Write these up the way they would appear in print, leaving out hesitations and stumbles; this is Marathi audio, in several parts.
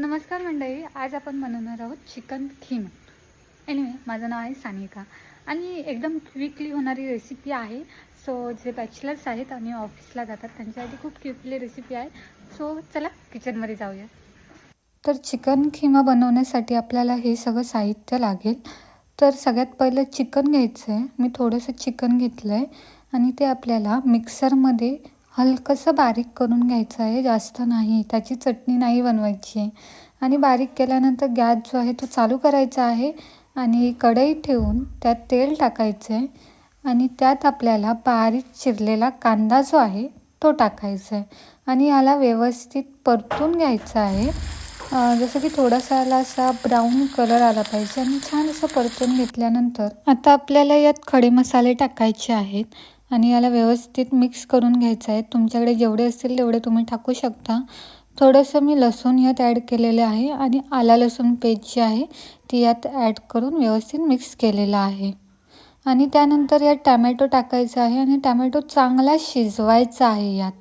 नमस्कार मंडळी, आज आपण बनवणार आहोत चिकन खीमा. एनिवे, माझं नाव आहे सानिका आणि एकदम क्विकली होणारी रेसिपी आहे. सो जे बॅचलर्स आहेत आणि ऑफिसला जातात त्यांच्यासाठी खूप क्विकली रेसिपी आहे. सो चला किचनमध्ये जाऊया. तर चिकन खीमा बनवण्यासाठी आपल्याला हे सगळं साहित्य लागेल. तर सगळ्यात पहिलं चिकन घ्यायचं आहे. मी थोडंसं चिकन घेतलं आहे आणि ते आपल्याला मिक्सरमध्ये हलकंसं बारीक करून घ्यायचं आहे, जास्त नाही. त्याची चटणी नाही बनवायची आहे. आणि बारीक केल्यानंतर गॅस जो आहे तो चालू करायचा आहे आणि कढई ठेवून त्यात तेल टाकायचं आहे आणि त्यात आपल्याला बारीक चिरलेला कांदा जो आहे तो टाकायचा आहे आणि याला व्यवस्थित परतून घ्यायचं आहे. जसं की थोडासा याला असा ब्राऊन कलर आला पाहिजे आणि छान असं परतून घेतल्यानंतर आता आपल्याला यात खडे मसाले टाकायचे आहेत आणि याला व्यवस्थित मिक्स करून घ्यायचं आहे. तुमच्याकडे जेवढे असतील तेवढे तुम्ही टाकू शकता. थोडंसं मी लसूण यात ॲड केलेलं आहे आणि आला लसूण पेस्ट जी आहे ती यात ॲड करून व्यवस्थित मिक्स केलेलं आहे. आणि त्यानंतर यात टॅमॅटो टाकायचा आहे आणि टॅमॅटो चांगला शिजवायचा आहे यात.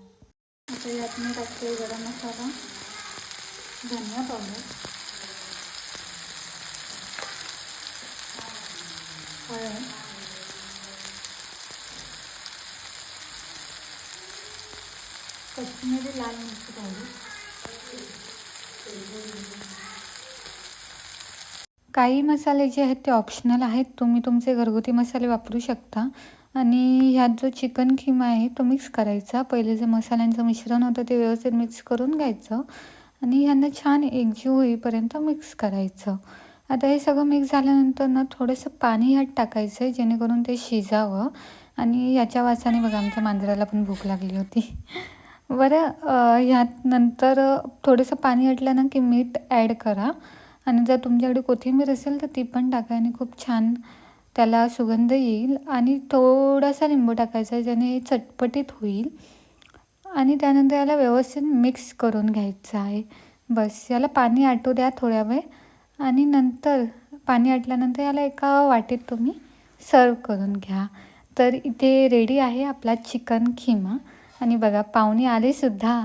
आता यात मी टाकते गरम मसाला, धनिया पावडर, हळद, कश्मीरी लाल मिरची पावडर. काही मसाले जे आहेत ते ऑप्शनल आहेत, तुम्ही तुमचे घरगुती मसाले वापरू शकता. आणि ह्यात जो चिकन खीमा आहे तो मिक्स करायचा. पहिले जे मसाल्यांचं मिश्रण होतं ते व्यवस्थित मिक्स करून घ्यायचं आणि ह्यांना छान एकजीव होईपर्यंत मिक्स करायचं. आता हे सगळं मिक्स झाल्यानंतर ना थोडंसं पाणी ह्यात टाकायचं आहे जेणेकरून ते शिजावं. आणि याच्या वासाने बघा आमच्या मांजराला पण भूक लागली होती. बरं, ह्यात नंतर थोडंसं पाणी आटलं ना की मीठ ॲड करा आणि जर तुमच्याकडे कोथिंबीर असेल तर ती पण टाका आणि खूप छान त्याला सुगंध येईल. आणि थोडासा लिंबू टाकायचा ज्याने चटपटीत होईल. आणि त्यानंतर याला व्यवस्थित मिक्स करून घ्यायचं आहे. बस याला पाणी आटू द्या थोड्या वेळ आणि नंतर पाणी आटल्यानंतर याला एका वाटीत तुम्ही सर्व करून घ्या. तर इथे रेडी आहे आपला चिकन खीमा. आणि बघा पाहुणे आले सुद्धा.